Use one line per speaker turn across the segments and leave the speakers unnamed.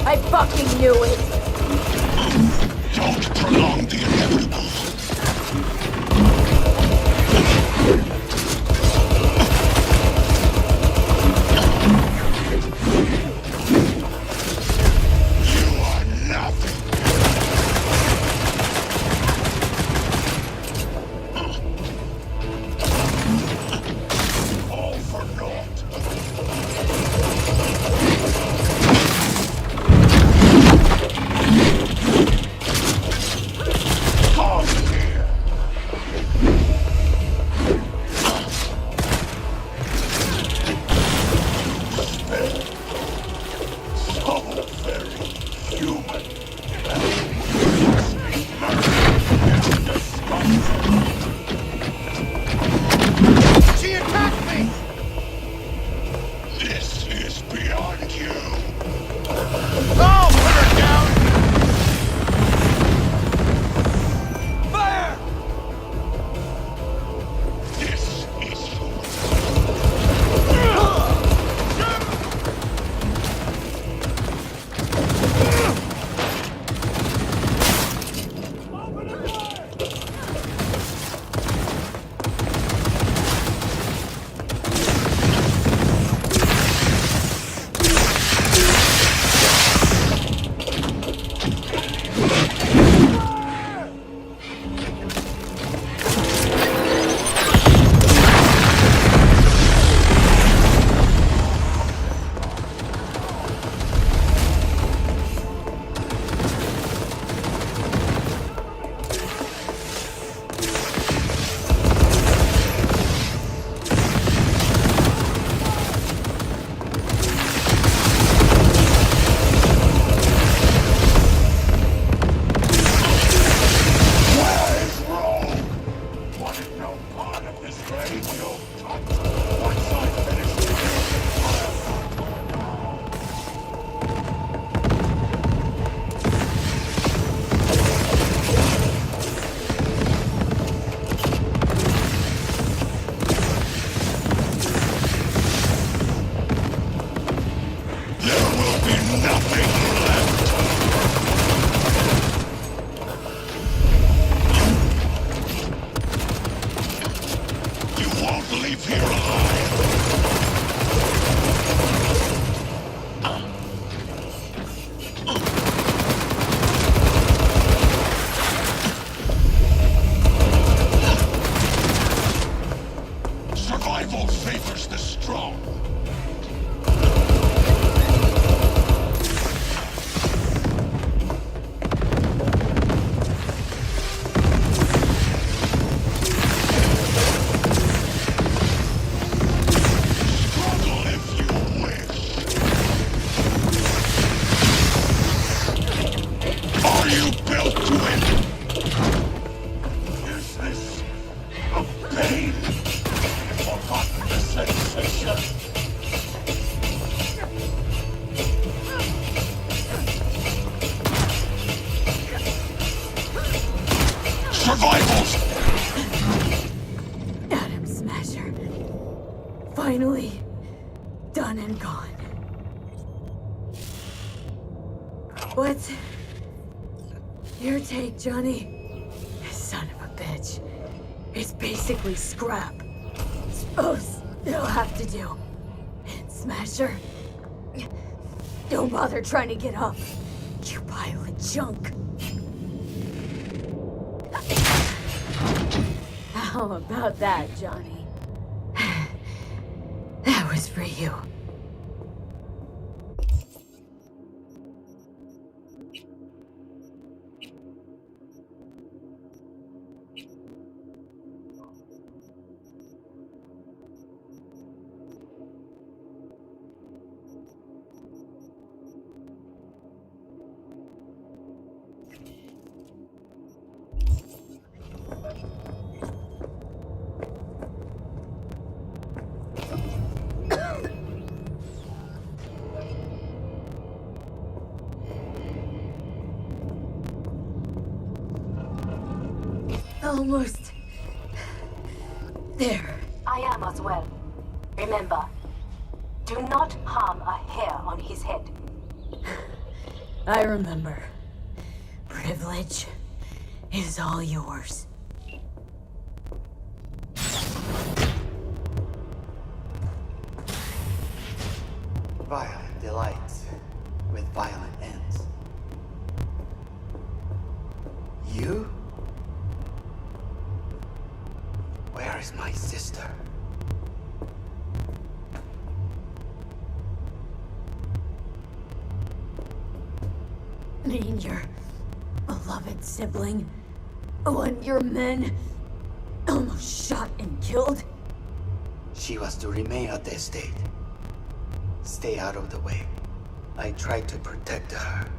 I fucking knew it!
Don't prolong the inevitable. You are nothing. All for naught. Come here. So very human.
She attacked me!
This is beyond you.
Oh, put her down! Fire!
This is who. Where is Rome? Wanted no part of this radio touch. Once I finish there will be nothing left. You won't leave here alive. Survival favors the strong. Struggle if you wish. Are you built to it? Is this a pain? Forgotten the sensation? Survival's
Atom Smasher. Finally, done and gone. What's your take, Johnny? Son of a bitch. It's basically scrap. Suppose it'll have to do. And Smasher, don't bother trying to get up. You pile of junk. How about that, Johnny? That was for you. Almost there.
I am as well. Remember, do not harm a hair on his head.
I remember. Privilege is all yours.
Violent delights with violent ends. You? Where is my sister?
Mean your beloved sibling, one your men almost shot and killed?
She was to remain at the estate. Stay out of the way. I tried to protect her.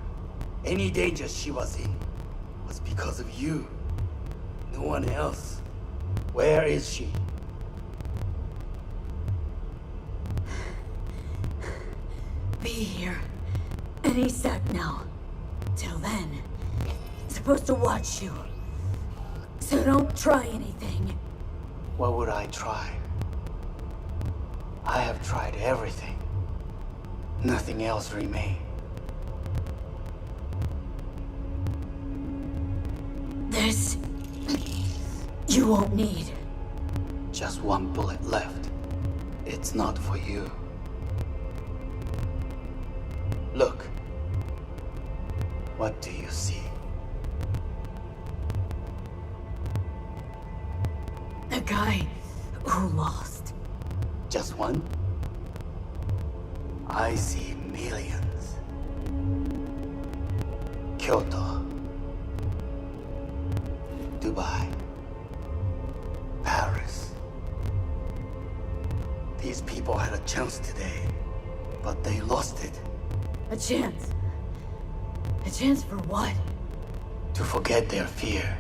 Any danger she was in was because of you. No one else. Where is she?
Be here any sec now. Till then, supposed to watch you. So don't try anything.
What would I try? I have tried everything. Nothing else remains.
This you won't need.
Just one bullet left. It's not for you. Look. What do you see?
The guy who lost.
Just one? I see millions. Kyoto. Dubai. Paris. These people had a chance today, but they lost it.
A chance. A chance for what?
To forget their fear.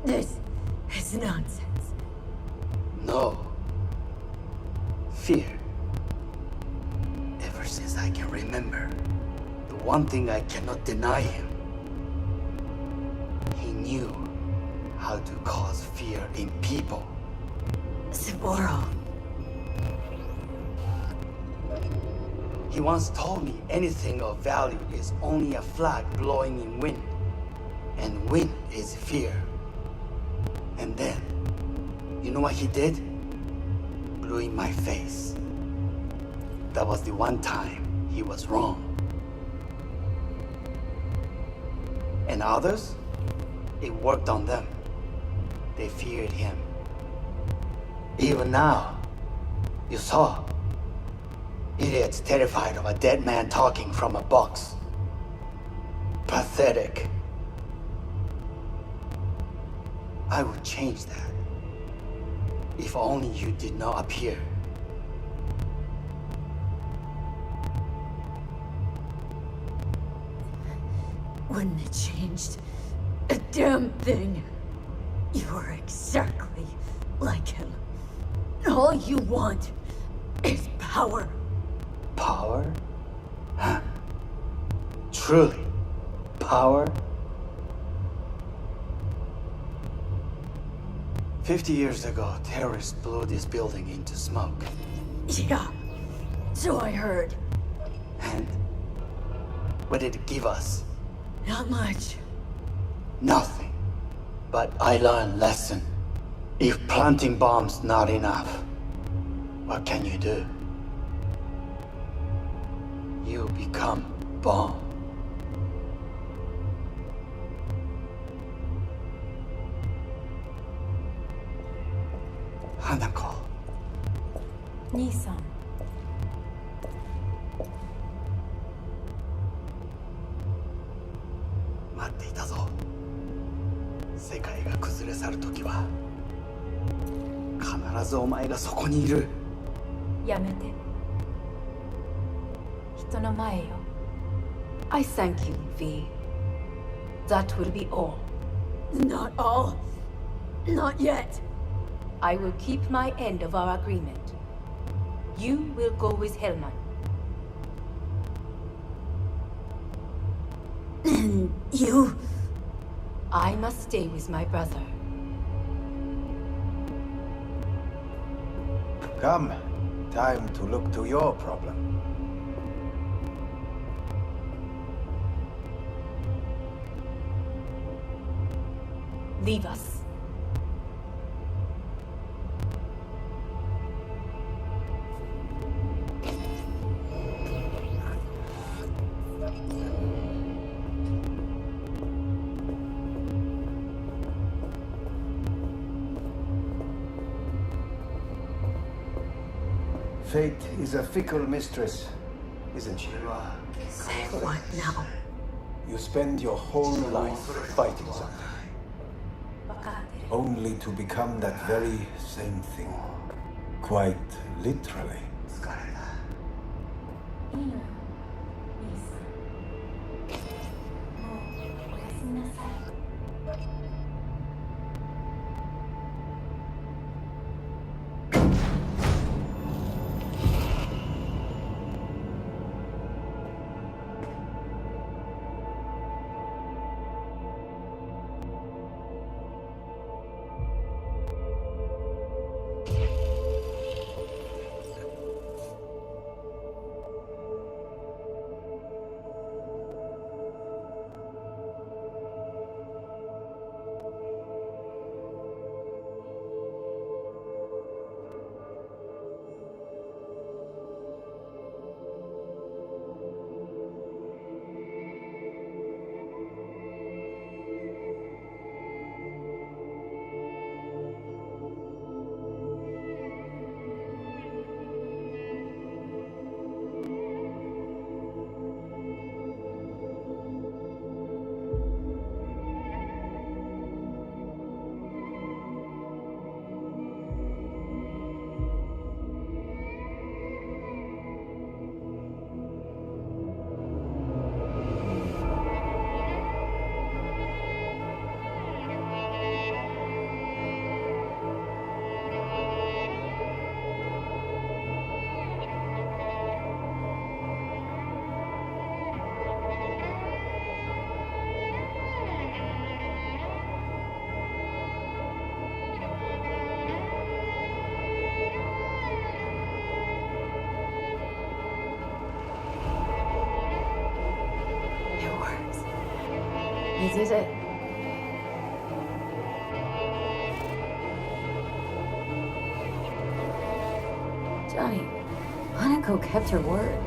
This is nonsense.
No. Fear. Ever since I can remember, the one thing I cannot deny him. He knew how to cause fear in people.
Sapporo.
He once told me anything of value is only a flag blowing in wind. And wind is fear. And then, you know what he did? Blew in my face. That was the one time he was wrong. And others? It worked on them. They feared him. Even now, you saw. Idiots terrified of a dead man talking from a box. Pathetic. I would change that. If only you did not appear.
Wouldn't it changed a damn thing? You are exactly like him. All you want is power.
Power? Huh. Truly, power? 50 years ago, terrorists blew this building into smoke.
Yeah, so I heard.
And what did it give us?
Not much.
Nothing. But I learned a lesson. If planting bombs not enough, what can you do? You become bomb. Hanako.
兄さん。
待っていたぞ。世界が崩れ去る時は必ずお前がそこにいる。
やめて。人の前よ。I thank you, V. That will be all.
Not all. Not yet.
I will keep my end of our agreement. You will go with Hellman.
And you?
I must stay with my brother.
Come, time to look to your problem.
Leave us.
Fate is a fickle mistress, isn't she?
What now?
You spend your whole life fighting something, only to become that very same thing. Quite literally.
This is it. Johnny, Hanako kept her word.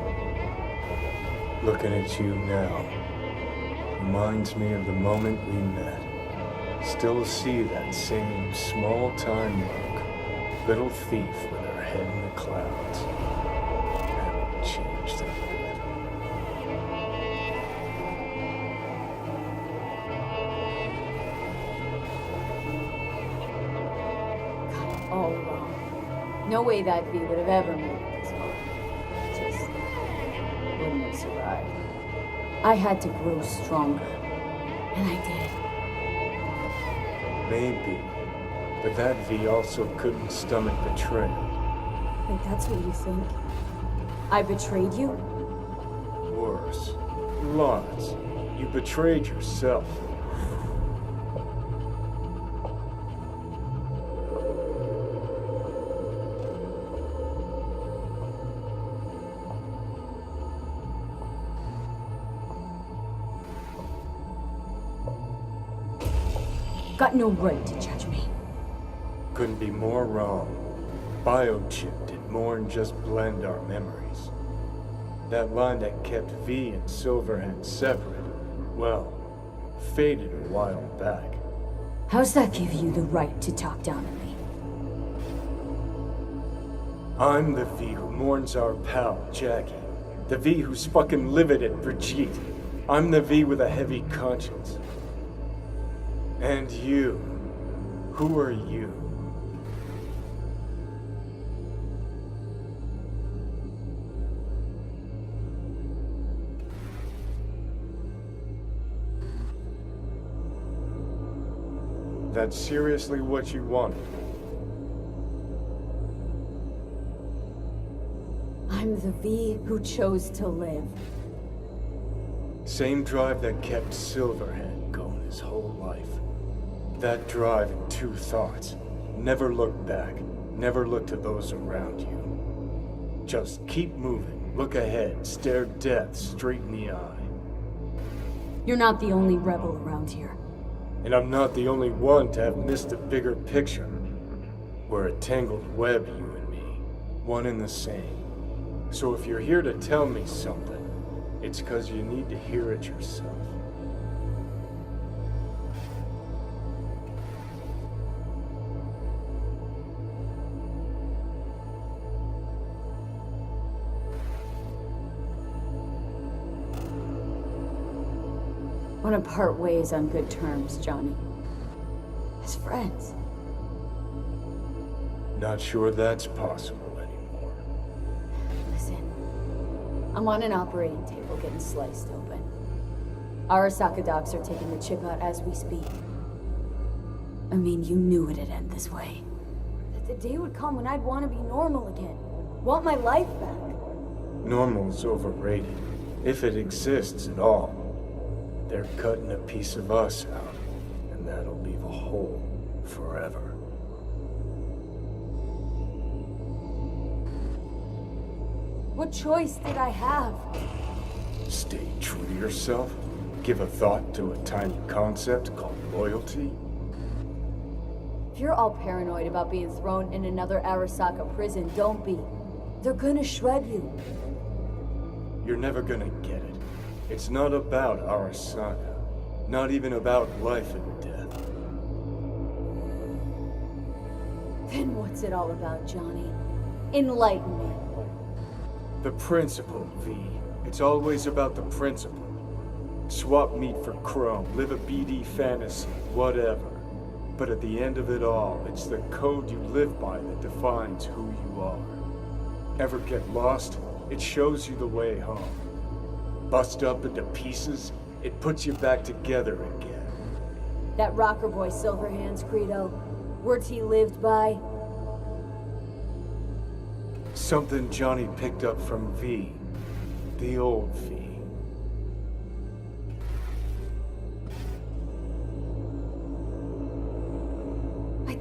Looking at you now reminds me of the moment we met. Still see that same small-time monk, little thief with her head in the clouds. Haven't changed a bit.
All wrong. No way that V would have ever made it this far. Just wouldn't have survived. I had to grow stronger. And I did.
Maybe, but that V also couldn't stomach betrayal.
Wait, that's what you think? I betrayed you?
Worse. Lots. You betrayed yourself.
Got no right to judge me.
Couldn't be more wrong. Biochip did more than just blend our memories. That line that kept V and Silverhand separate, well, faded a while back.
How's that give you the right to talk down at me?
I'm the V who mourns our pal, Jackie. The V who's fucking livid at Brigitte. I'm the V with a heavy conscience. And you, who are you? That's seriously what you wanted?
I'm the V who chose to live.
Same drive that kept Silverhand going his whole life. That drive and two thoughts. Never look back. Never look to those around you. Just keep moving. Look ahead. Stare death straight in the eye.
You're not the only rebel around here.
And I'm not the only one to have missed the bigger picture. We're a tangled web, you and me. One and the same. So if you're here to tell me something, it's because you need to hear it yourself.
Want to part ways on good terms, Johnny. As friends.
Not sure that's possible anymore.
Listen, I'm on an operating table getting sliced open. Arasaka docs are taking the chip out as we speak. I mean, you knew it'd end this way. That the day would come when I'd want to be normal again. Want my life back.
Normal's overrated. If it exists at all. They're cutting a piece of us out, and that'll leave a hole forever.
What choice did I have?
Stay true to yourself? Give a thought to a tiny concept called loyalty?
If you're all paranoid about being thrown in another Arasaka prison, don't be. They're gonna shred you.
You're never gonna get it. It's not about Arasaka. Not even about life and death.
Then what's it all about, Johnny? Enlighten me.
The principle, V. It's always about the principle. Swap meat for chrome, live a BD fantasy, whatever. But at the end of it all, it's the code you live by that defines who you are. Ever get lost? It shows you the way home. Bust up into pieces, it puts you back together again.
That rocker boy Silverhand's credo, words he lived by.
Something Johnny picked up from V. The old V.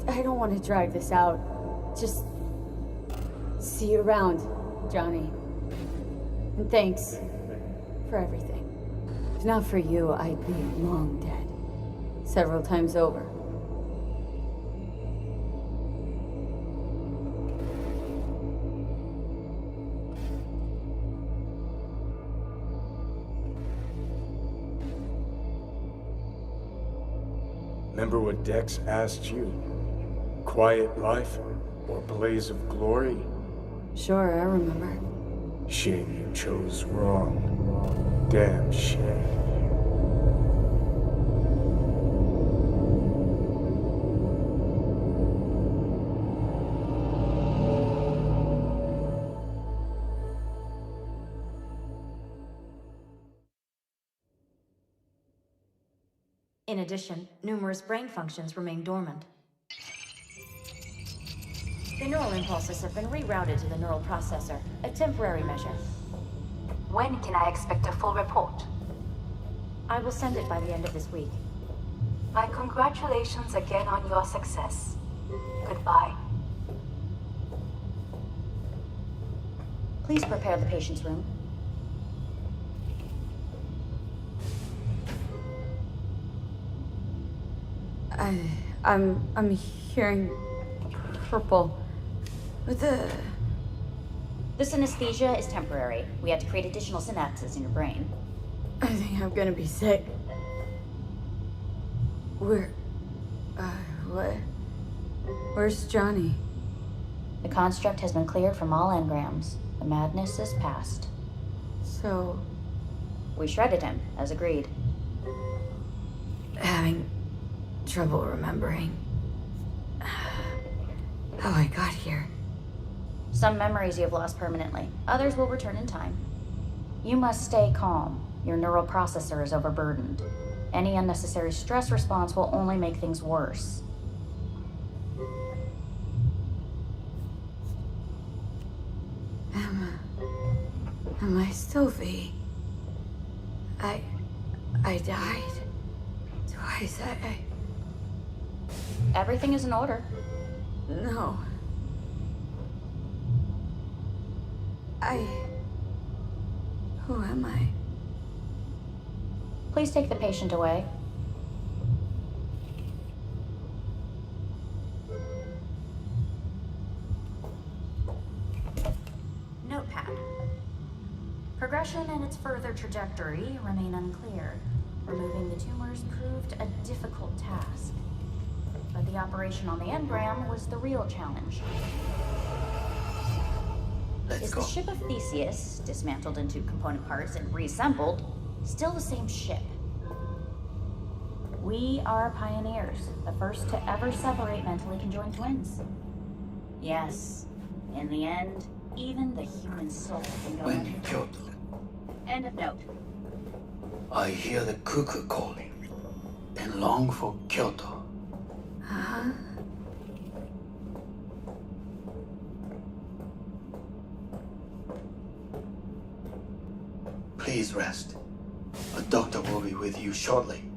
I don't want to drag this out. Just see you around, Johnny. And thanks for everything. If not for you, I'd be long dead. Several times over.
Remember what Dex asked you? Quiet life or blaze of glory?
Sure, I remember.
Shame you chose wrong. Damn shame.
In addition, numerous brain functions remain dormant. The neural impulses have been rerouted to the neural processor, a temporary measure.
When can I expect a full report?
I will send it by the end of this week.
My congratulations again on your success. Goodbye.
Please prepare the patient's room.
I'm hearing purple. With the...
This anesthesia is temporary. We had to create additional synapses in your brain.
I think I'm gonna be sick. What? Where's Johnny?
The construct has been cleared from all engrams. The madness is past.
So...
We shredded him, as agreed.
Having trouble remembering how I got here.
Some memories you have lost permanently. Others will return in time. You must stay calm. Your neural processor is overburdened. Any unnecessary stress response will only make things worse.
Am I still V? I died twice.
Everything is in order.
No. Who am I?
Please take the patient away. Progression and its further trajectory remain unclear. Removing the tumors proved a difficult task. But the operation on the engram was the real challenge. Is the ship of Theseus, dismantled into component parts and reassembled, still the same ship? We are pioneers, the first to ever separate mentally conjoined twins. Yes, in the end, even the human soul can go
When
under.
Kyoto,
End of note.
I hear the cuckoo calling and long for Kyoto.
Huh?
Please rest. A doctor will be with you shortly.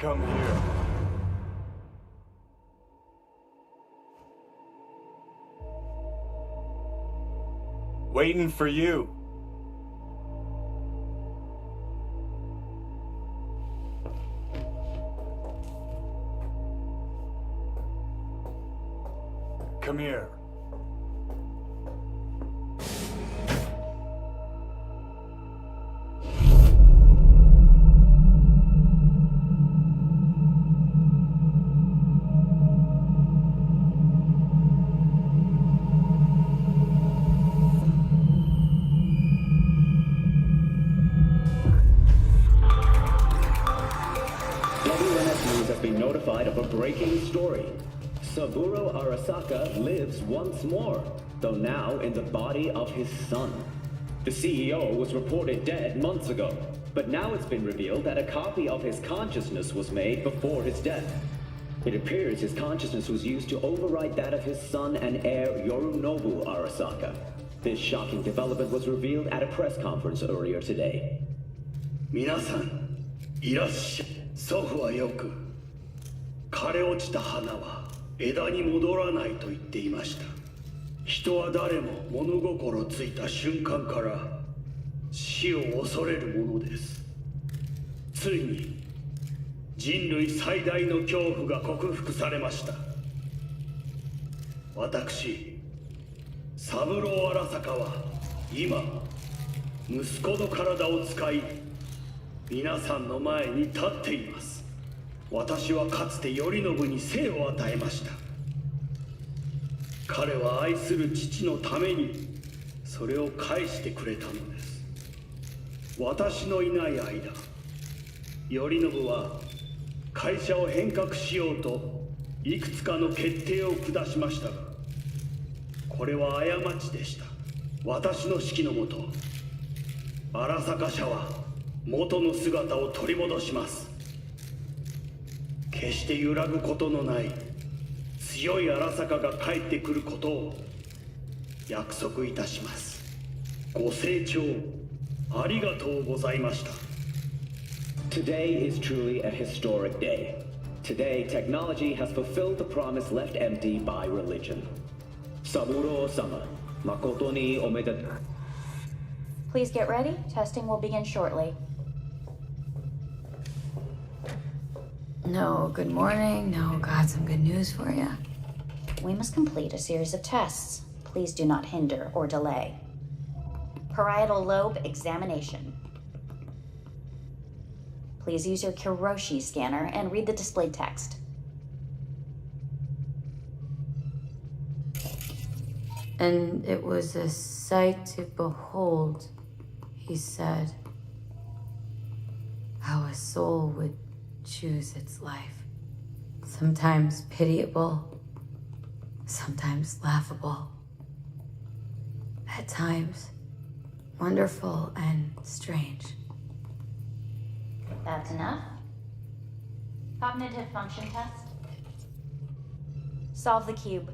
Come here. Waiting for you. Come here.
Has been notified of a breaking story. Saburo Arasaka lives once more, though now in the body of his son. The CEO was reported dead months ago, but now it's been revealed that a copy of his consciousness was made before his death. It appears his consciousness was used to override that of his son and heir Yorinobu Arasaka. This shocking development was revealed at a press conference earlier today.
皆さん、いらっしゃい。祖父はよく、枯れ落ちた花は枝に戻らないと言っていました。人は誰も物心ついた瞬間から死を恐れるものです。ついに人類最大の恐怖が克服されました。私、三郎荒坂は今、息子の体を使い、皆さんの前に立っています。私はかつて頼信に生を与えました。彼は愛する父のためにそれを返してくれたのです。私のいない間、頼信は会社を変革しようといくつかの決定を下しましたが、これは過ちでした。私の指揮のもと、荒坂社は元の姿を取り戻します。決して揺らぐことのない強い荒坂が帰ってくることを約束いたします。ご清聴ありがとうございました。
Today is truly a historic day. Today, technology has fulfilled the promise left empty by religion. Saburo-sama, makoto ni omedetou.
Please get ready. Testing will begin shortly.
No, good morning. No, got some good news for you.
We must complete a series of tests. Please do not hinder or delay. Parietal lobe examination. Please use your Kiroshi scanner and read the displayed text.
And it was a sight to behold, he said, how a soul would choose its life. Sometimes pitiable, sometimes laughable, At times, wonderful and strange.
That's enough. Cognitive function test. Solve the cube.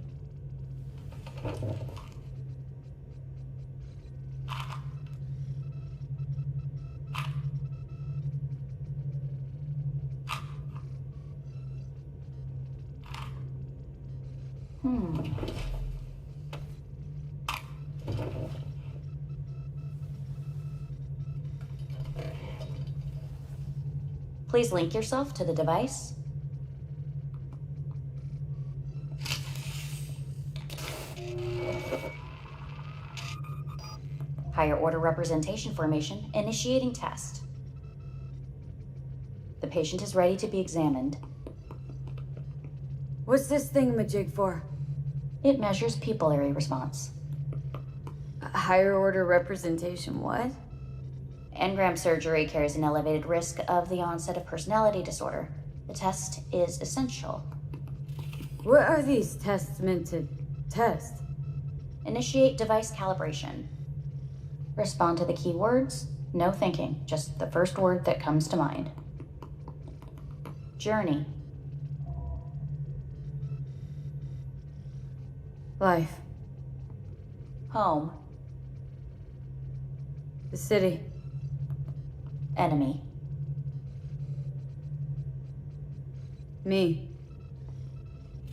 Please link yourself to the device. Higher order representation formation, initiating test. The patient is ready to be examined.
What's this thingamajig for?
It measures pupillary response.
A higher order representation, what?
Engram surgery carries an elevated risk of the onset of personality disorder. The test is essential.
What are these tests meant to test?
Initiate device calibration. Respond to the keywords. No thinking, just the first word that comes to mind. Journey.
Life.
Home.
The city.
Enemy.
Me.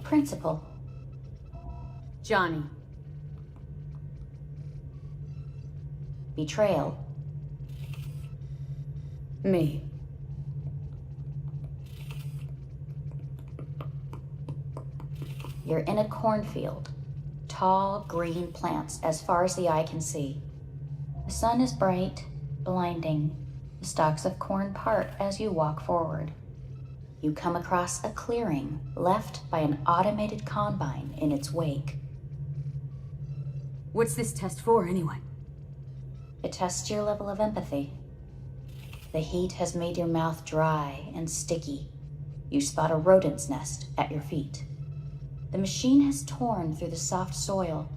Principal.
Johnny.
Betrayal.
Me.
You're in a cornfield. Tall, green plants as far as the eye can see. The sun is bright, blinding. The stalks of corn part as you walk forward. You come across a clearing left by an automated combine in its wake.
What's this test for, anyway?
It tests your level of empathy. The heat has made your mouth dry and sticky. You spot a rodent's nest at your feet. The machine has torn through the soft soil.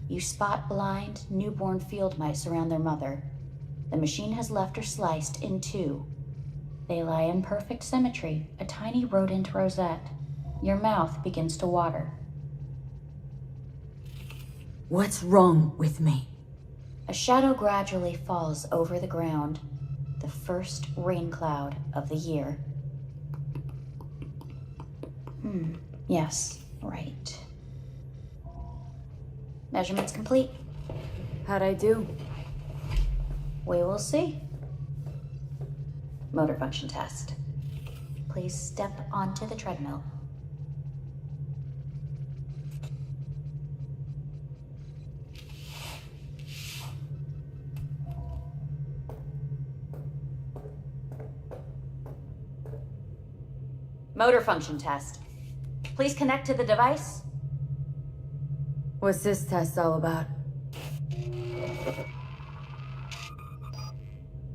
You spot blind, newborn field mice around their mother. The machine has left her sliced in two. They lie in perfect symmetry, a tiny rodent rosette. Your mouth begins to water.
What's wrong with me?
A shadow gradually falls over the ground, the first rain cloud of the year. Yes, right. Measurements complete.
How'd I do?
We will see. Motor function test. Please step onto the treadmill. Motor function test. Please connect to the device.
What's this test all about?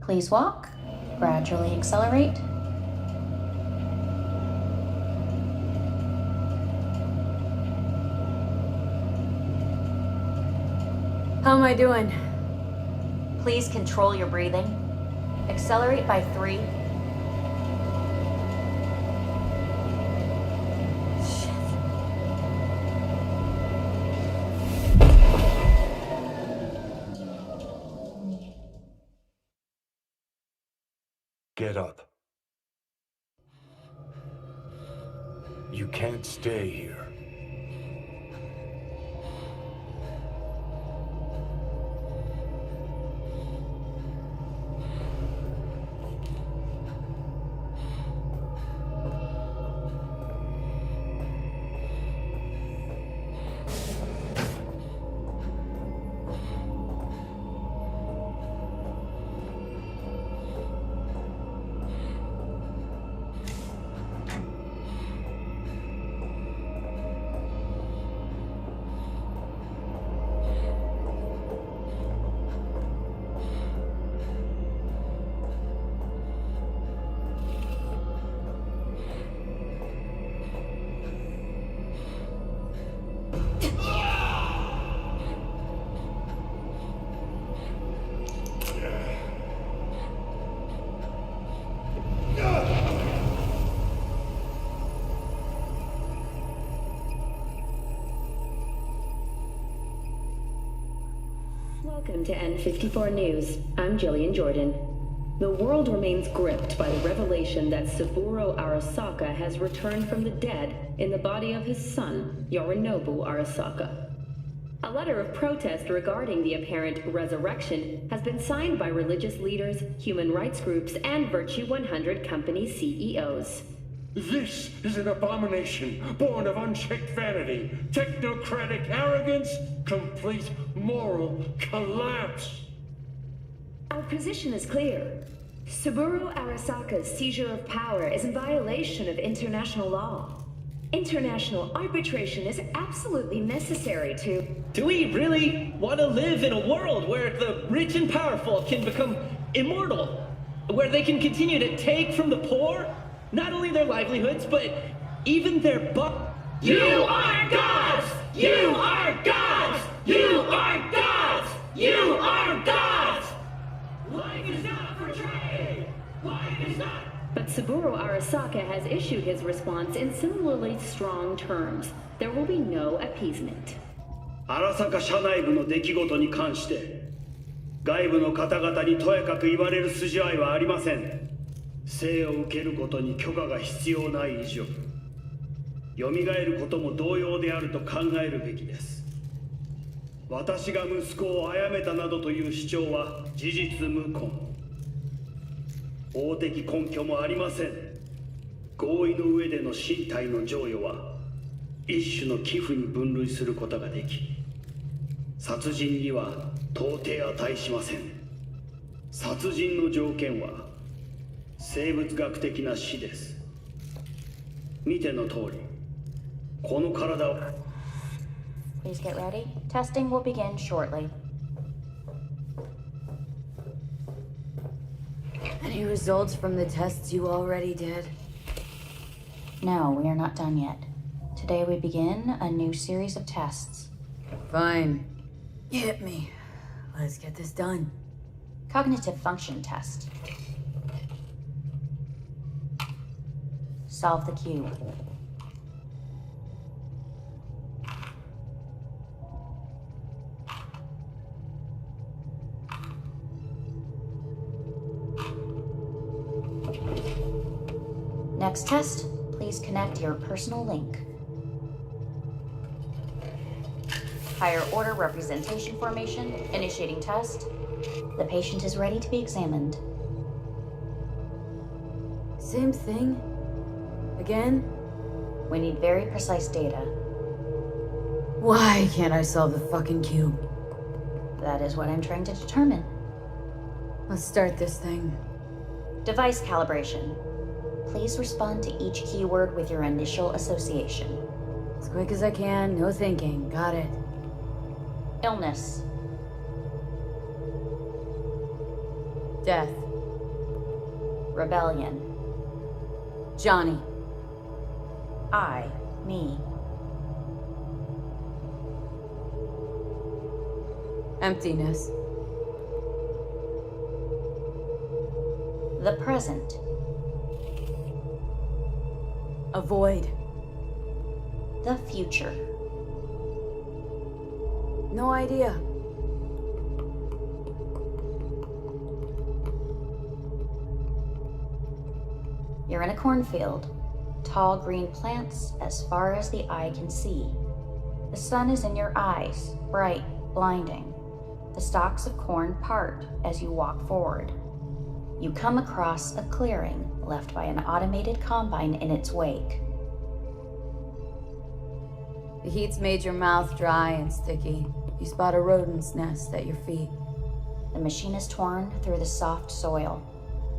Please walk. Gradually accelerate.
How am I doing?
Please control your breathing. Accelerate by 3.
Get up. You can't stay here.
Welcome to N54 News. I'm Jillian Jordan. The world remains gripped by the revelation that Saburo Arasaka has returned from the dead in the body of his son, Yorinobu Arasaka. A letter of protest regarding the apparent resurrection has been signed by religious leaders, human rights groups, and Virtue 100 company CEOs.
This is an abomination born of unchecked vanity, technocratic arrogance, complete moral collapse.
Our position is clear. Saburo Arasaka's seizure of power is in violation of international law. International arbitration is absolutely necessary to...
Do we really want to live in a world where the rich and powerful can become immortal? Where they can continue to take from the poor? Not only their livelihoods, but even their
You are gods! You are gods! You are gods! You are gods! Life is not for trade! Life is not...
But Saburo Arasaka has issued his response in similarly strong terms. There will be no appeasement.
荒坂社内部の出来事に関して外部の方々にとやかく言われる筋合いはありません。生を受けることに許可が必要ない以上蘇ることも同様であると考えるべきです。私が息子を殺めたなどという主張は事実無根。法的根拠もありません。合意の上での身体の贈与は一種の寄付に分類することができ、殺人には到底値しません。殺人の条件は生物学的な死です。見ての通り、この体を
Please get ready. Testing will begin shortly.
Any results from the tests you already did?
No, we are not done yet. Today we begin a new series of tests.
Fine. Hit me. Let's get this done.
Cognitive function test. Solve the cube. Next test, please connect your personal link. Higher order representation formation, initiating test. The patient is ready to be examined.
Same thing? Again?
We need very precise data.
Why can't I solve the fucking cube?
That is what I'm trying to determine.
Let's start this thing.
Device calibration. Please respond to each keyword with your initial association.
As quick as I can, no thinking. Got it.
Illness.
Death.
Rebellion.
Johnny.
I, me.
Emptiness.
The present.
A void.
The future.
No idea.
You're in a cornfield. Tall green plants as far as the eye can see. The sun is in your eyes, bright, blinding. The stalks of corn part as you walk forward. You come across a clearing left by an automated combine in its wake.
The heat's made your mouth dry and sticky. You spot a rodent's nest at your feet.
The machine is torn through the soft soil.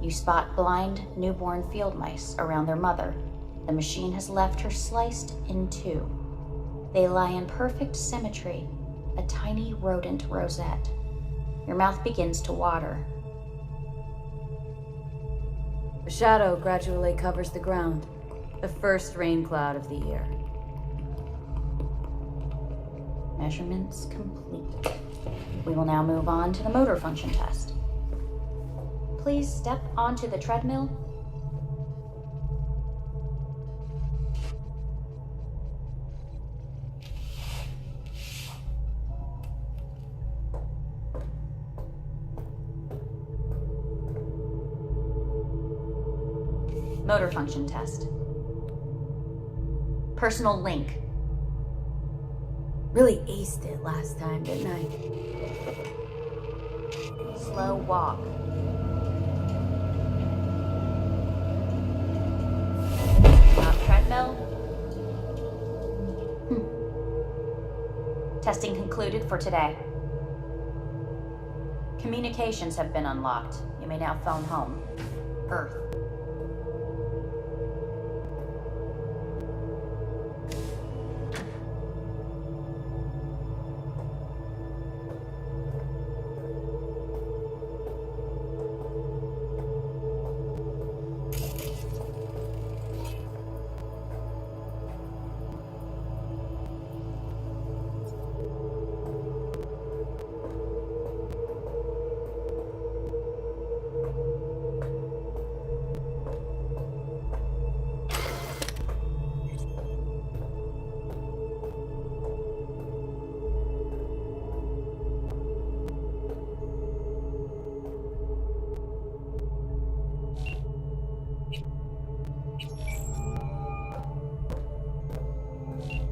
You spot blind, newborn field mice around their mother. The machine has left her sliced in two. They lie in perfect symmetry, a tiny rodent rosette. Your mouth begins to water.
A shadow gradually covers the ground, the first rain cloud of the year.
Measurements complete. We will now move on to the motor function test. Please step onto the treadmill. Motor function test. Personal link.
Really aced it last time, didn't I?
Slow walk. Treadmill. Testing concluded for today. Communications have been unlocked. You may now phone home. Earth.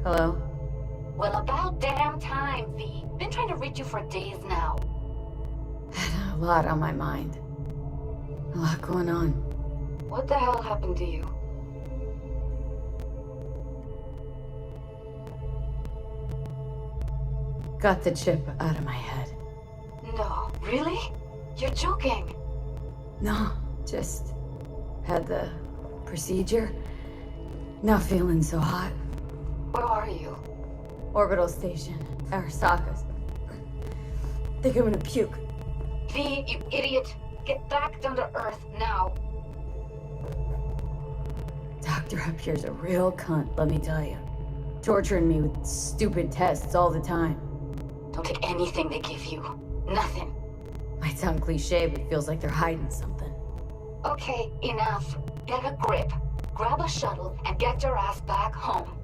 Hello?
Well, about damn time, V. Been trying to reach you for days now.
A lot on my mind. A lot going on.
What the hell happened to you?
Got the chip out of my head.
No, really? You're joking.
No, just had the procedure. Not feeling so hot.
Where are you?
Orbital station, Arasaka's. Think I'm gonna puke.
V, you idiot. Get back down to Earth now.
Doctor up here's a real cunt, let me tell you. Torturing me with stupid tests all the time.
Don't take anything they give you. Nothing.
Might sound cliche, but it feels like they're hiding something.
Okay, enough. Get a grip. Grab a shuttle and get your ass back home.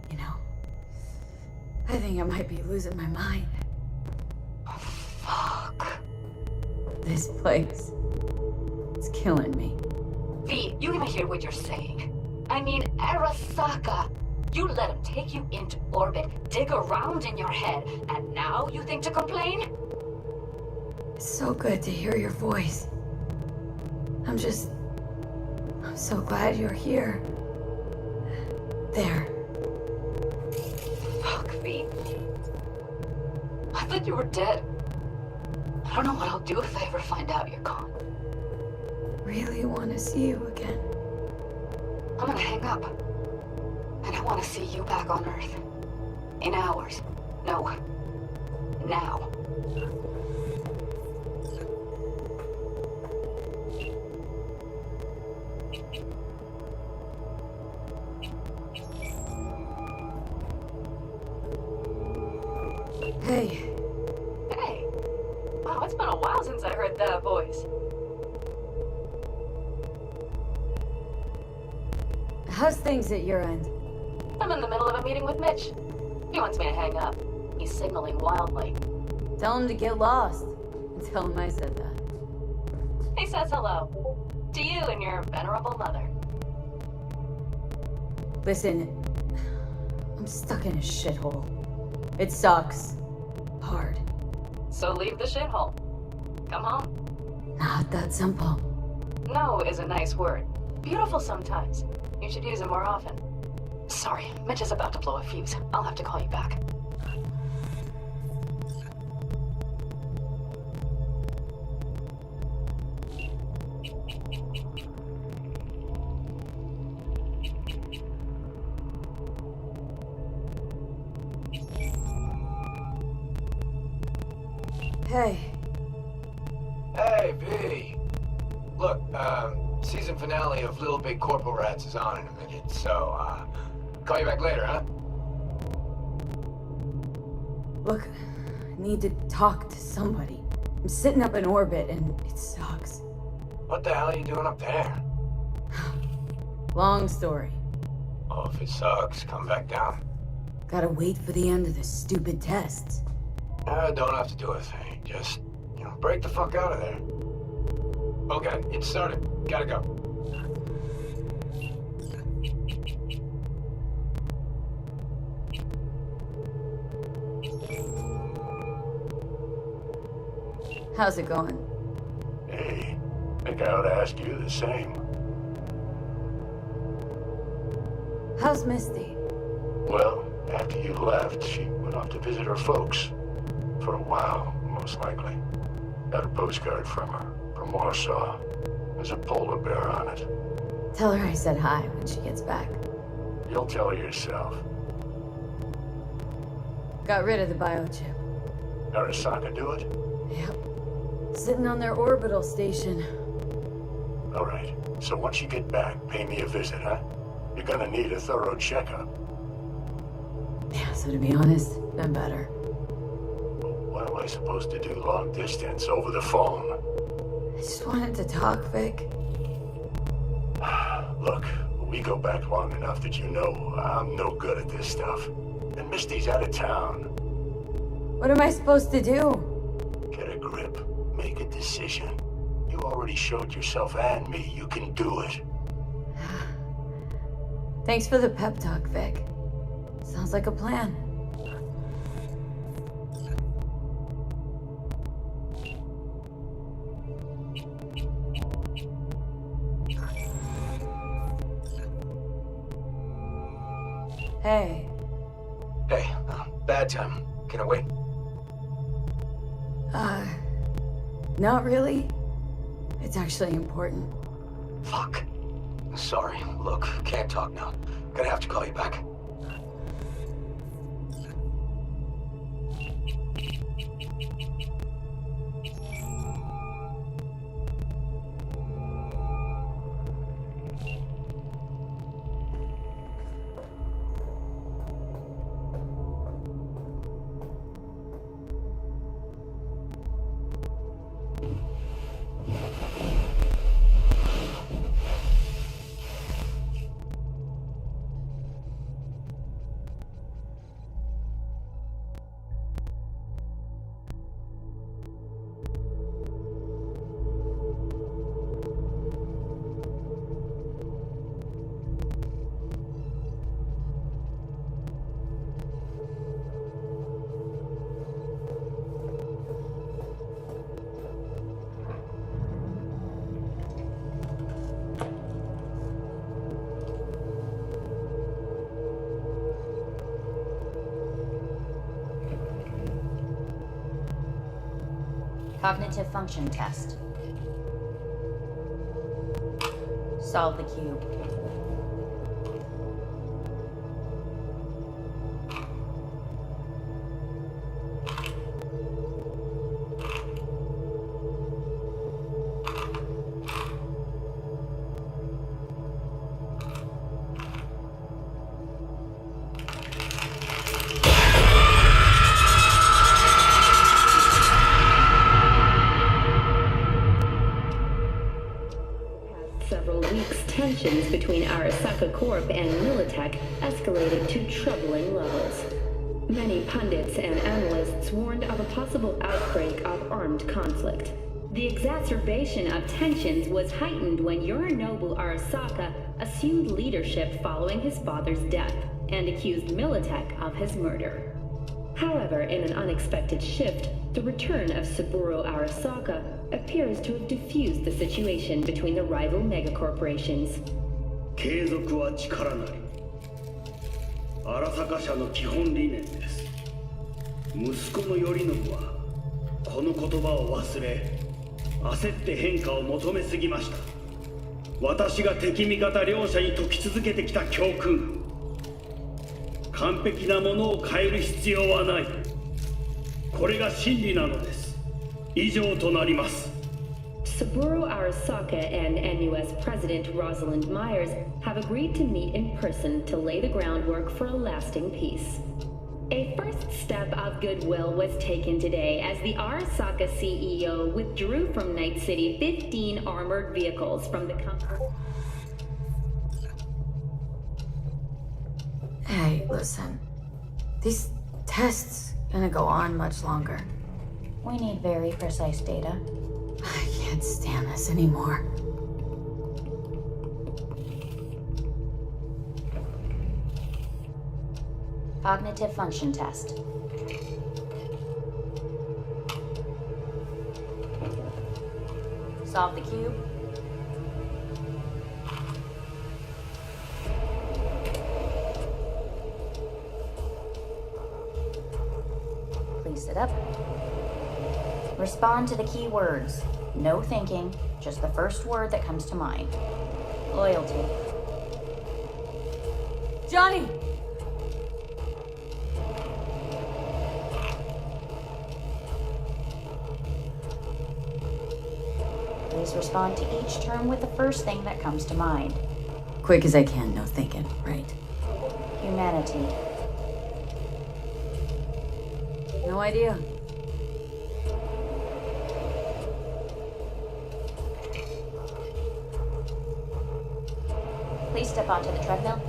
You know, I think I might be losing my mind.
Oh, fuck.
This place, it's killing me.
V, you even hear what you're saying? I mean, Arasaka. You let him take you into orbit, dig around in your head, and now you think to complain?
It's so good to hear your voice. I'm so glad you're here. There.
Fuck, V. I thought you were dead. I don't know what I'll do if I ever find out you're gone.
Really want to see you again.
I'm gonna hang up. And I want to see you back on Earth. In hours. No. Now.
Hey.
Hey. Wow, it's been a while since I heard that voice.
How's things at your end?
I'm in the middle of a meeting with Mitch. He wants me to hang up. He's signaling wildly.
Tell him to get lost. And tell him I said that.
He says hello. To you and your venerable mother.
Listen, I'm stuck in a shithole. It sucks. Hard.
So leave the shithole. Come home.
Not that simple.
No is a nice word. Beautiful sometimes. You should use it more often. Sorry, Mitch is about to blow a fuse. I'll have to call you back.
Hey.
Hey, V. Look, season finale of Little Big Corporal Rats is on in a minute, so, call you back later, huh?
Look, I need to talk to somebody. I'm sitting up in orbit and it sucks.
What the hell are you doing up there?
Long story.
Oh, if it sucks, come back down.
Gotta wait for the end of the stupid tests.
Don't have to do a thing. Just, break the fuck out of there. Okay, it started. Gotta go.
How's it going?
Hey, think I ought to ask you the same.
How's Misty?
Well, after you left, she went off to visit her folks. For a while, most likely. Got a postcard from her, from Warsaw. There's a polar bear on it.
Tell her I said hi when she gets back.
You'll tell her yourself.
Got rid of the biochip.
Arasaka do it?
Yep. Sitting on their orbital station.
Alright, so once you get back, pay me a visit, huh? You're gonna need a thorough checkup.
Yeah, so to be honest, been better.
What am I supposed to do long distance over the phone?
I just wanted to talk, Vic.
Look, we go back long enough that you know I'm no good at this stuff. And Misty's out of town.
What am I supposed to do?
Get a grip. Make a decision. You already showed yourself and me you can do it.
Thanks for the pep talk, Vic. Sounds like a plan. Hey.
Hey, bad time. Can I wait?
Not really. It's actually important.
Fuck. Sorry. Look, can't talk now. Gonna have to call you back.
Cognitive function test. Solve the cube.
Several weeks, tensions between Arasaka Corp and Militech escalated to troubling levels. Many pundits and analysts warned of a possible outbreak of armed conflict. The exacerbation of tensions was heightened when Yorinobu Arasaka assumed leadership following his father's death and accused Militech of his murder. However, in an unexpected shift, the return of Saburo Arasaka appears to have diffused the situation between the rival megacorporations.
継続は力なり。荒坂社の基本理念です。息子の頼信はこの言葉を忘れ、焦って変化を求めすぎました。私が敵味方両者に説き続けてきた教訓。完璧なものを変える必要はない。これが真理なのです。以上となります。
Saburo Arasaka and NUS President Rosalind Myers have agreed to meet in person to lay the groundwork for a lasting peace. A first step of goodwill was taken today as the Arasaka CEO withdrew from Night City 15 armored vehicles from the company.
Hey, listen. These tests gonna go on much longer.
We need very precise data.
I can't stand this anymore.
Cognitive function test. Solve the cube. Please sit up. Respond to the key words. No thinking, just the first word that comes to mind. Loyalty.
Johnny!
Please respond to each term with the first thing that comes to mind.
Quick as I can, no thinking, right?
Humanity.
No idea.
Please step onto the treadmill.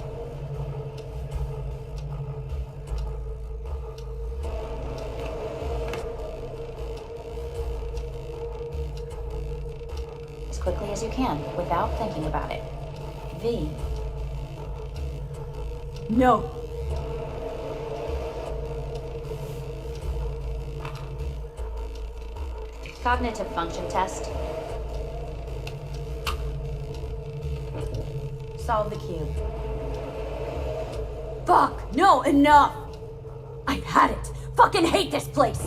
As quickly as you can, without thinking about it. V.
No.
Cognitive function test. Solve the cube.
Fuck! No, enough! I've had it! Fucking hate this place!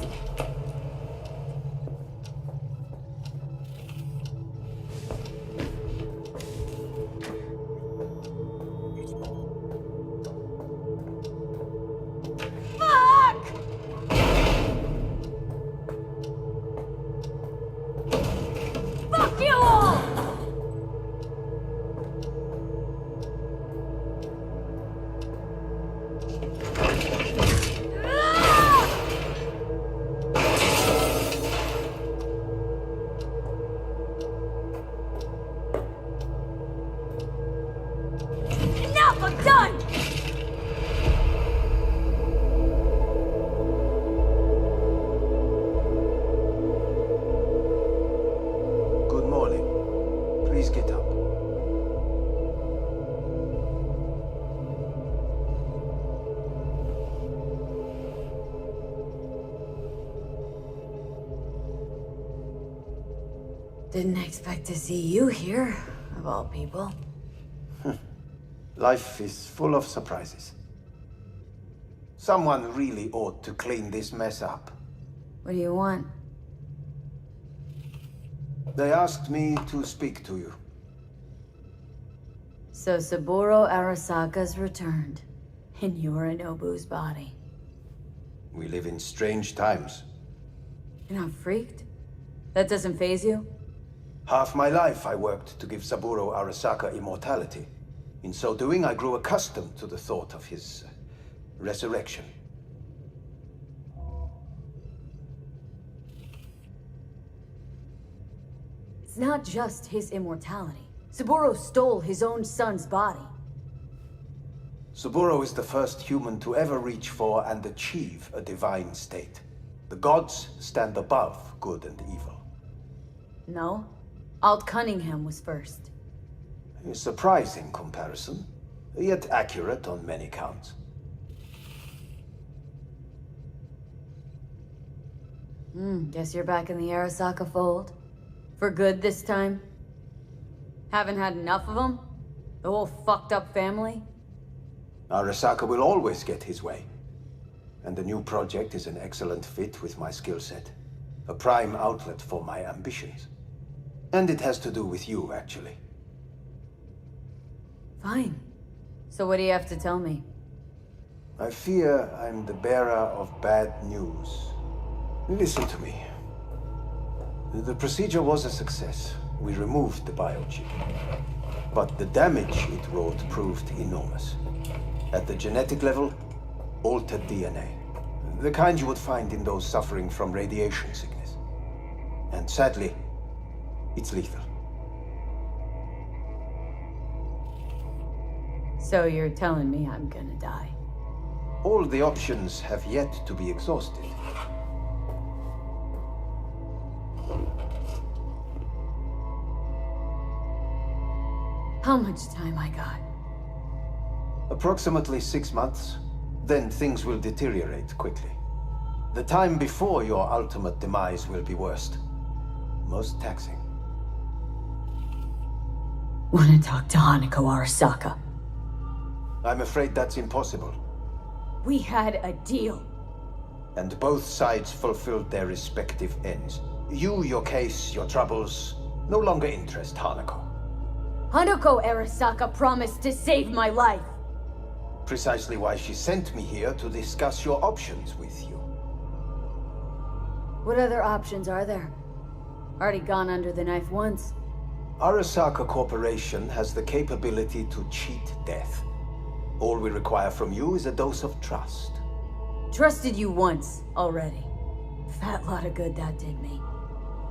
Didn't expect to see you here, of all people.
Life is full of surprises. Someone really ought to clean this mess up.
What do you want?
They asked me to speak to you.
So Saburo Arasaka's returned, in Yorinobu's body.
We live in strange times.
You're not freaked? That doesn't faze you?
Half my life I worked to give Saburo Arasaka immortality. In so doing, I grew accustomed to the thought of his resurrection.
It's not just his immortality. Saburo stole his own son's body.
Saburo is the first human to ever reach for and achieve a divine state. The gods stand above good and evil.
No? Alt Cunningham was first.
A surprising comparison, yet accurate on many counts.
Guess you're back in the Arasaka fold. For good this time? Haven't had enough of them? The whole fucked up family?
Arasaka will always get his way. And the new project is an excellent fit with my skill set. A prime outlet for my ambitions. And it has to do with you, actually.
Fine. So what do you have to tell me?
I fear I'm the bearer of bad news. Listen to me. The procedure was a success. We removed the biochip. But the damage it wrought proved enormous. At the genetic level, altered DNA. The kind you would find in those suffering from radiation sickness. And sadly, it's lethal.
So you're telling me I'm gonna die?
All the options have yet to be exhausted.
How much time I got?
Approximately 6 months. Then things will deteriorate quickly. The time before your ultimate demise will be worst. Most taxing.
Want to talk to Hanako Arasaka.
I'm afraid that's impossible.
We had a deal.
And both sides fulfilled their respective ends. You, your case, your troubles, no longer interest Hanako.
Hanako Arasaka promised to save my life.
Precisely why she sent me here to discuss your options with you.
What other options are there? Already gone under the knife once.
Arasaka Corporation has the capability to cheat death. All we require from you is a dose of trust.
Trusted you once already. Fat lot of good that did me.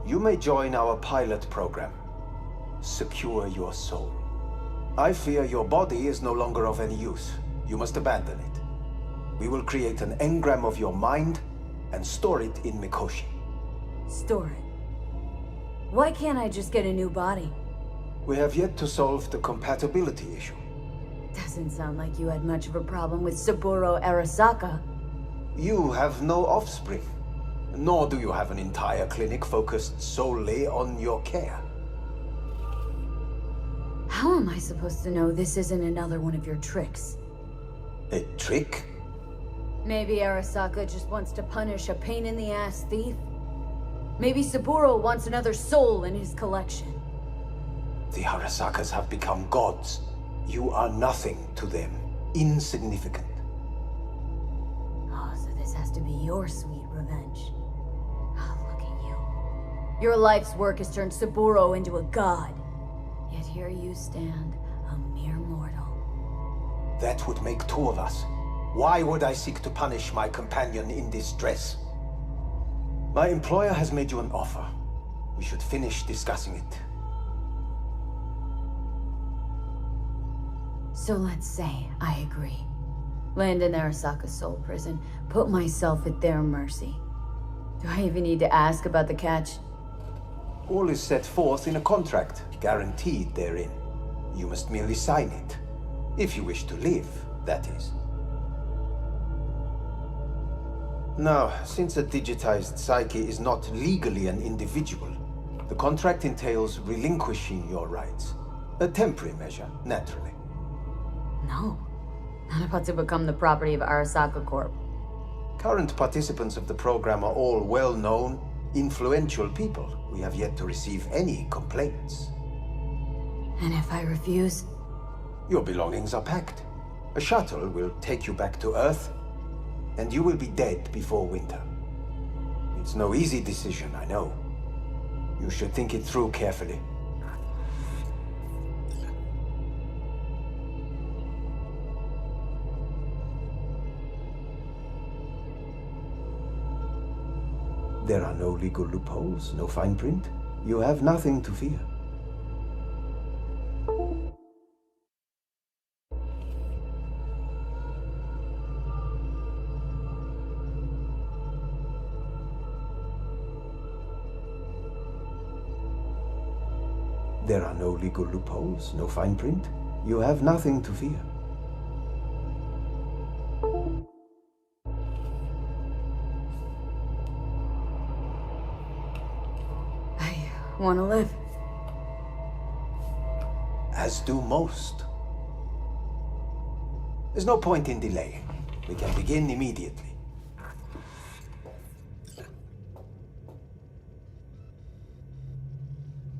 You may join our pilot program. Secure your soul. I fear your body is no longer of any use. You must abandon it. We will create an engram of your mind and store it in Mikoshi.
Store it? Why can't I just get a new body?
We have yet to solve the compatibility issue.
Doesn't sound like you had much of a problem with Saburo Arasaka.
You have no offspring, nor do you have an entire clinic focused solely on your care.
How am I supposed to know this isn't another one of your tricks?
A trick?
Maybe Arasaka just wants to punish a pain-in-the-ass thief? Maybe Saburo wants another soul in his collection.
The Arasakas have become gods. You are nothing to them. Insignificant.
Oh, so this has to be your sweet revenge. Oh, look at you. Your life's work has turned Saburo into a god. Yet here you stand, a mere mortal.
That would make two of us. Why would I seek to punish my companion in distress? My employer has made you an offer. We should finish discussing it.
So let's say I agree. Land in Arasaka's soul prison, put myself at their mercy. Do I even need to ask about the catch?
All is set forth in a contract, guaranteed therein. You must merely sign it. If you wish to live, that is. Now, since a digitized psyche is not legally an individual, the contract entails relinquishing your rights. A temporary measure, naturally.
No. Not about to become the property of Arasaka Corp.
Current participants of the program are all well-known, influential people. We have yet to receive any complaints.
And if I refuse?
Your belongings are packed. A shuttle will take you back to Earth, and you will be dead before winter. It's no easy decision, I know. You should think it through carefully. There are no legal loopholes, no fine print. You have nothing to fear. There are no legal loopholes, no fine print. You have nothing to fear.
Want to live?
As do most. There's no point in delaying. We can begin immediately.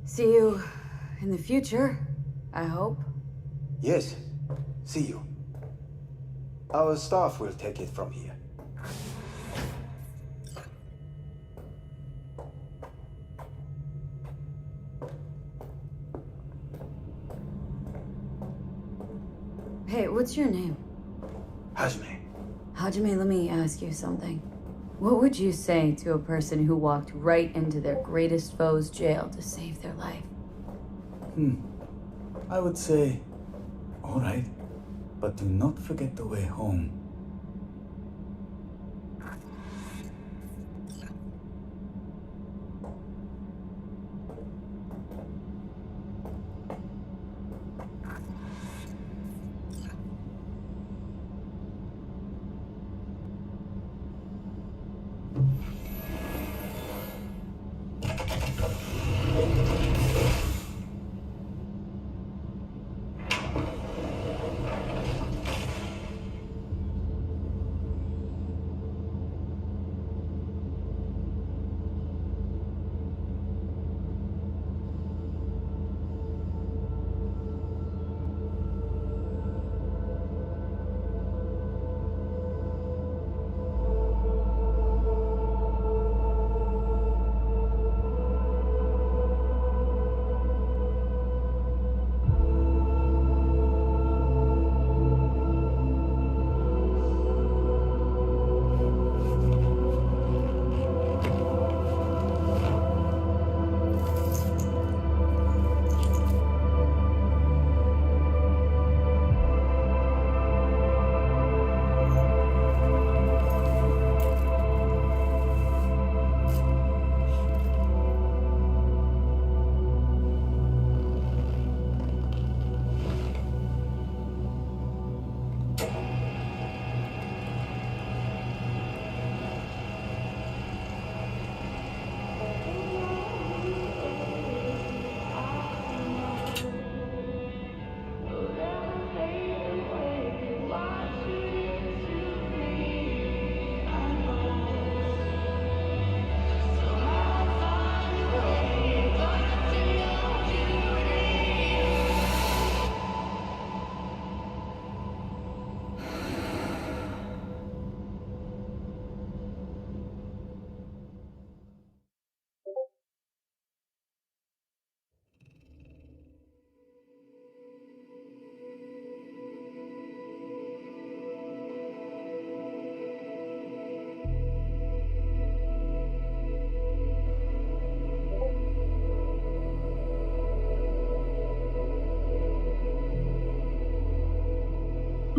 See you in the future, I hope.
Yes, see you. Our staff will take it from here.
Hey, what's your name?
Hajime.
Hajime, let me ask you something. What would you say to a person who walked right into their greatest foe's jail to save their life?
I would say, all right, but do not forget the way home.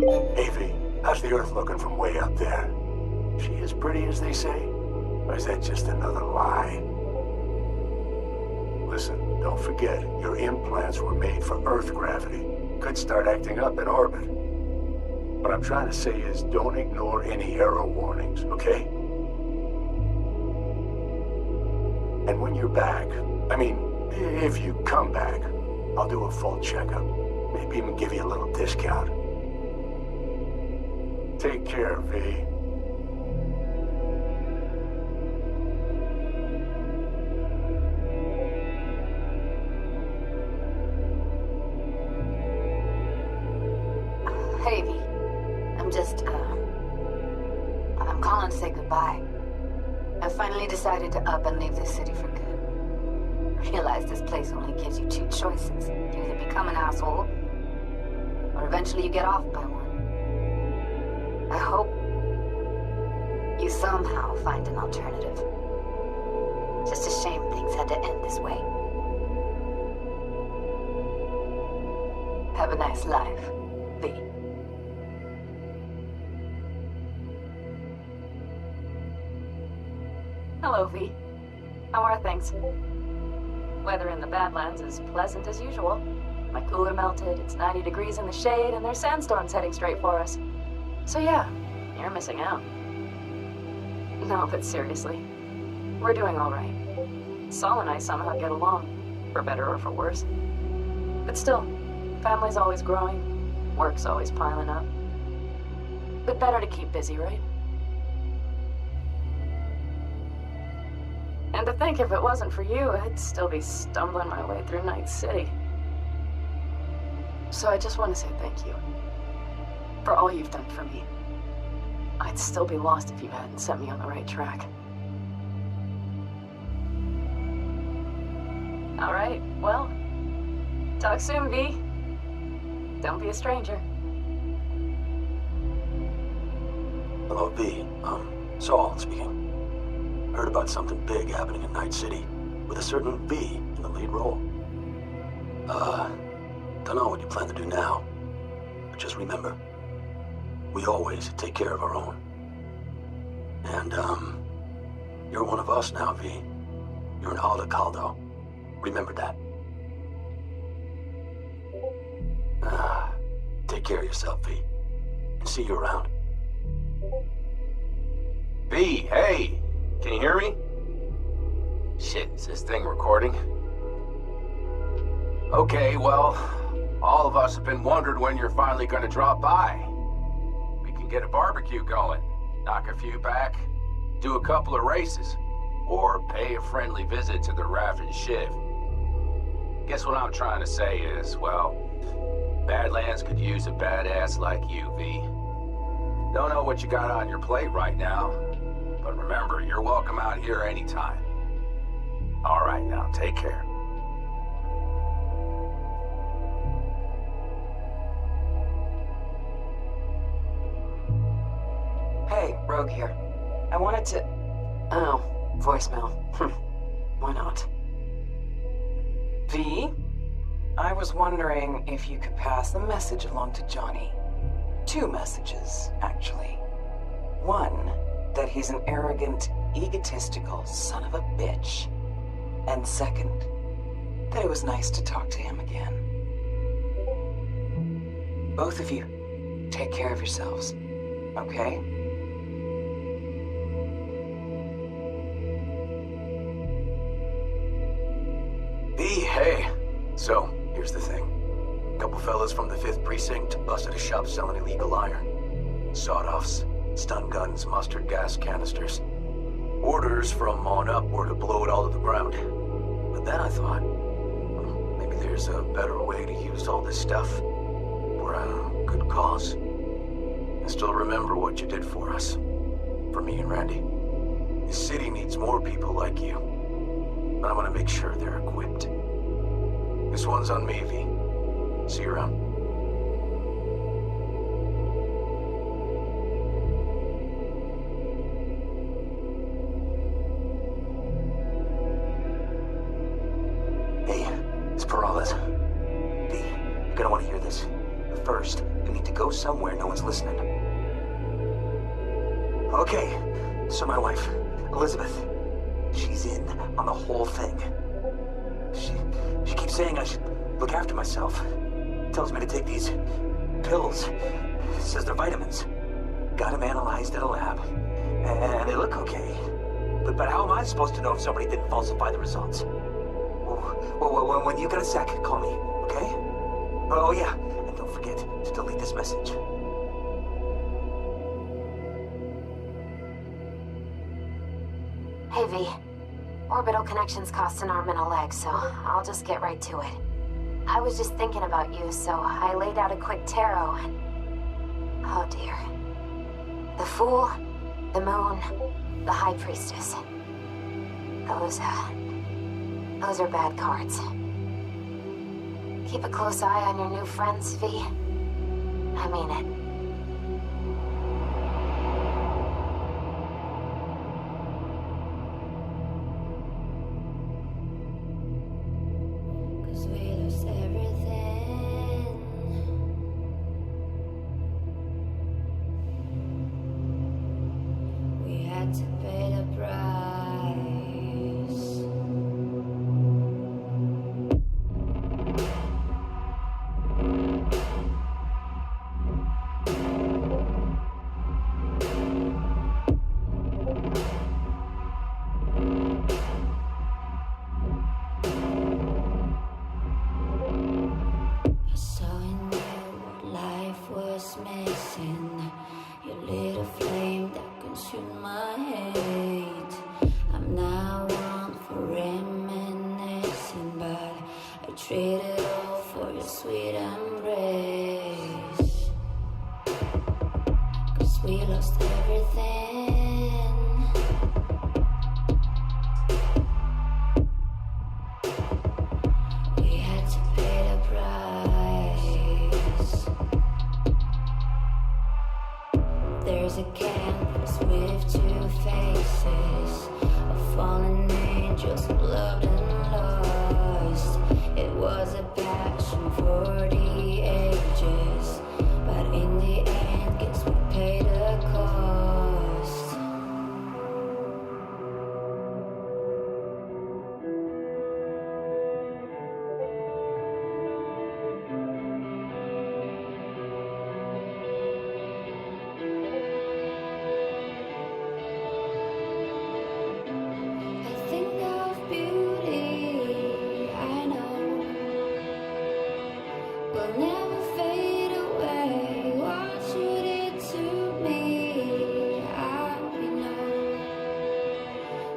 Hey, V, how's the Earth looking from way up there? She as pretty as they say? Or is that just another lie? Listen, don't forget, your implants were made for Earth gravity. Could start acting up in orbit. What I'm trying to say is don't ignore any error warnings, okay? And when you're back, I mean, if you come back, I'll do a full checkup. Maybe even give you a little discount. Take care, V.
Hey, V. I'm calling to say goodbye. I finally decided to up and leave this city for good. Realize this place only gives you two choices. You either become an asshole, or eventually you get off by one. I hope you somehow find an alternative. Just a shame things had to end this way. Have a nice life, V. Hello, V. How are things? Weather in the Badlands is pleasant as usual. My cooler melted, it's 90 degrees in the shade, and there's sandstorms heading straight for us. So yeah, you're missing out. No, but seriously, we're doing all right. Saul and I somehow get along, for better or for worse. But still, family's always growing, work's always piling up. But better to keep busy, right? And to think if it wasn't for you, I'd still be stumbling my way through Night City. So I just want to say thank you. For all you've done for me. I'd still be lost if you hadn't set me on the right track. Alright, well, talk soon, V. Don't be a stranger.
Hello, V. Saul speaking. Heard about something big happening in Night City, with a certain V in the lead role. Don't know what you plan to do now, but just remember, we always take care of our own. And, you're one of us now, V. You're an Alda Caldo. Remember that. Take care of yourself, V. And see you around.
V, hey! Can you hear me? Shit, is this thing recording? Okay, well, all of us have been wondering when you're finally gonna drop by. We can get a barbecue going, knock a few back, do a couple of races, or pay a friendly visit to the Raven Shiv. Guess what I'm trying to say is, well, Badlands could use a badass like you, V. Don't know what you got on your plate right now, but remember, you're welcome out here anytime. All right, now, take care.
Hey, Rogue here. I wanted to... Oh, voicemail. Why not? V? I was wondering if you could pass the message along to Johnny. 2 messages, actually. One, that he's an arrogant, egotistical son of a bitch. And second, that it was nice to talk to him again. Both of you, take care of yourselves, okay?
V, hey. So, here's the thing. A couple fellas from the 5th Precinct busted a shop selling illegal iron. Sawed-offs, stun guns, mustard gas canisters. Orders from on up were to blow it all to the ground. But then I thought, maybe there's a better way to use all this stuff for a good cause. I still remember what you did for us. For me and Randy. This city needs more people like you. And I'm gonna make sure they're equipped. This one's on me, V. See you around. Hey, it's Peralez. V, you're gonna want to hear this. But first, you need to go somewhere no one's listening. Okay, so my wife, Elizabeth, she's in on the whole thing. She keeps saying I should look after myself. Tells me to take these pills. Says they're vitamins. Got them analyzed at a lab. And they look okay. But how am I supposed to know if somebody didn't falsify the results? Well, when you get a sec, call me, okay? Oh yeah, and don't forget to delete this message.
Hey V, orbital connections cost an arm and a leg, so I'll just get right to it. I was just thinking about you, so I laid out a quick tarot and... oh dear. The Fool, the Moon, the High Priestess. Those are bad cards. Keep a close eye on your new friends, V. I mean it.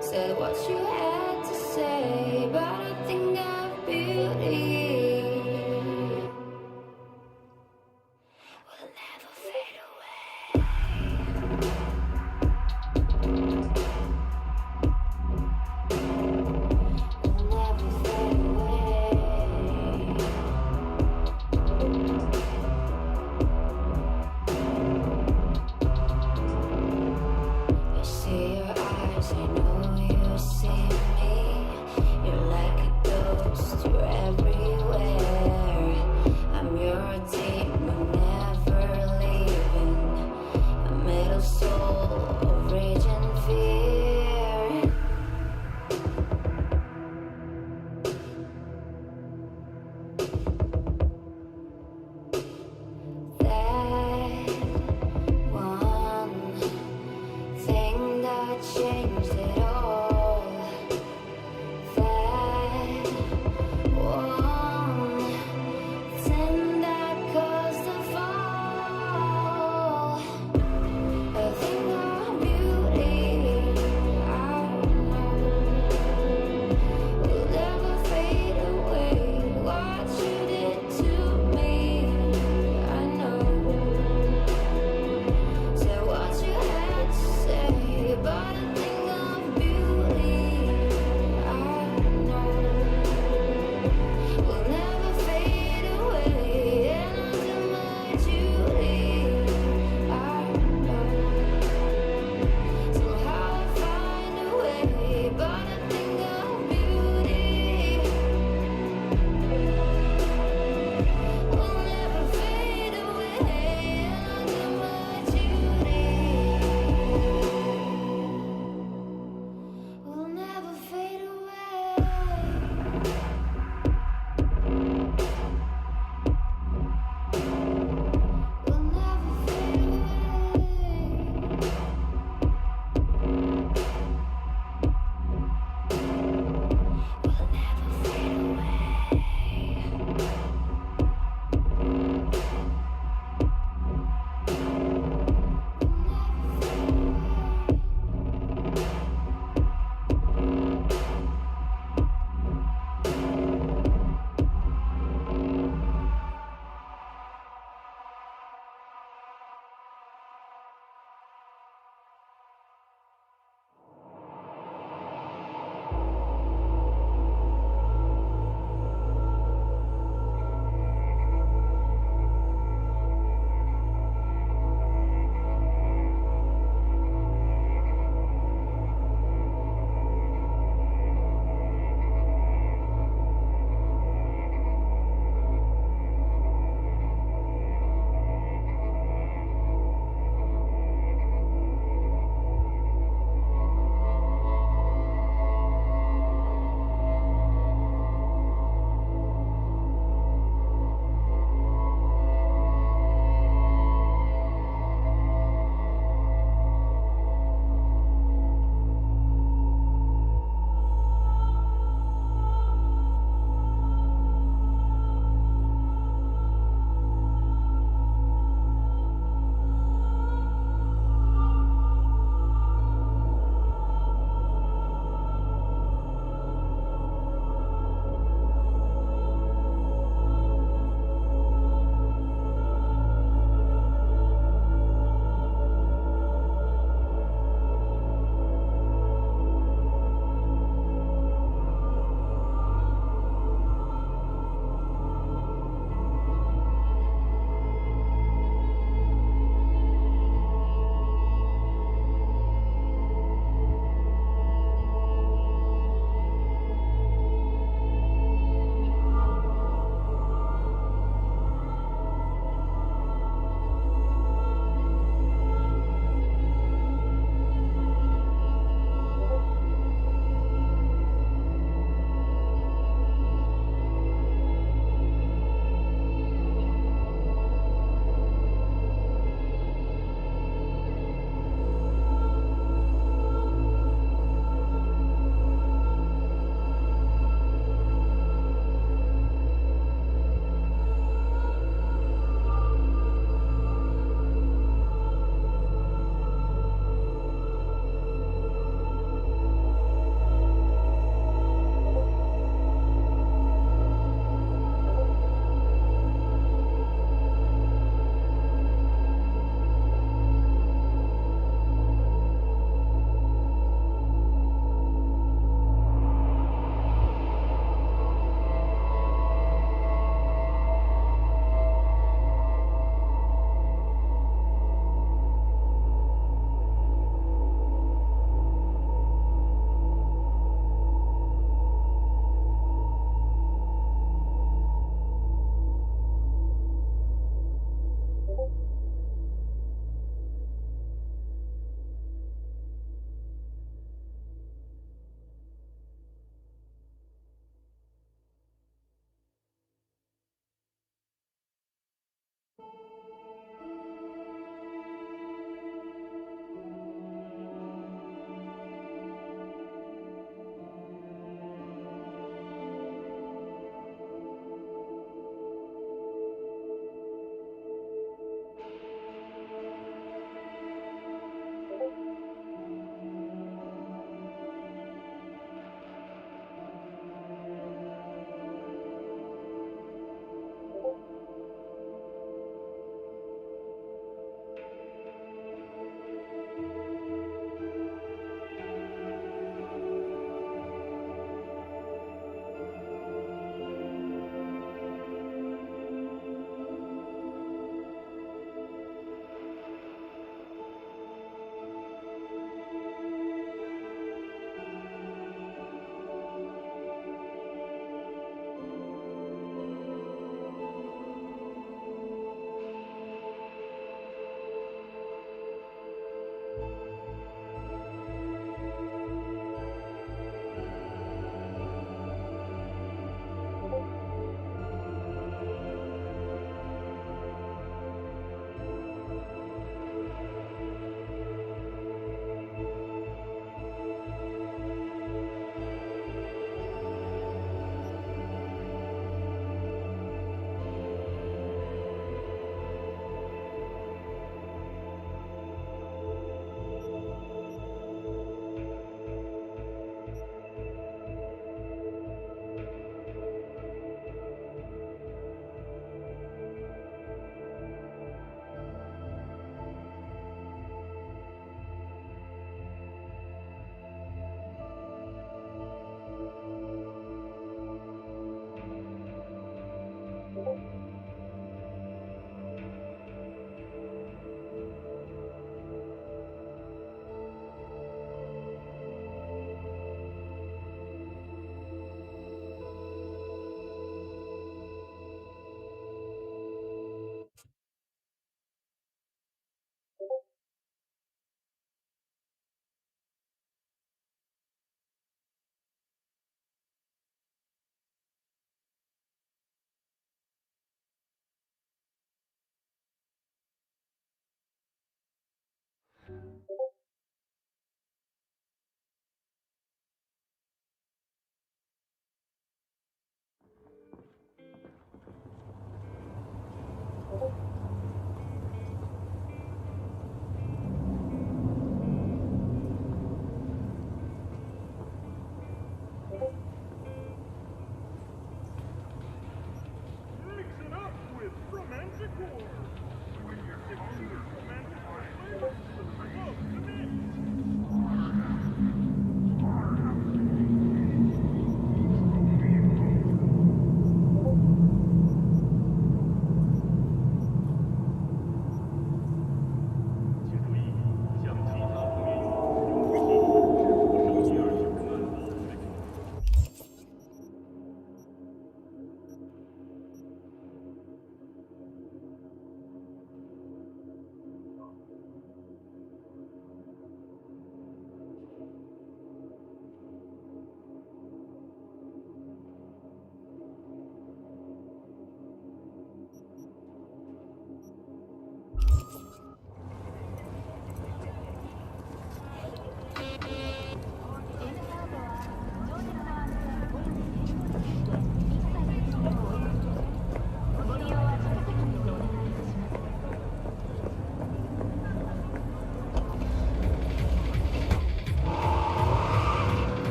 Said what you had to say, but I think of beauty.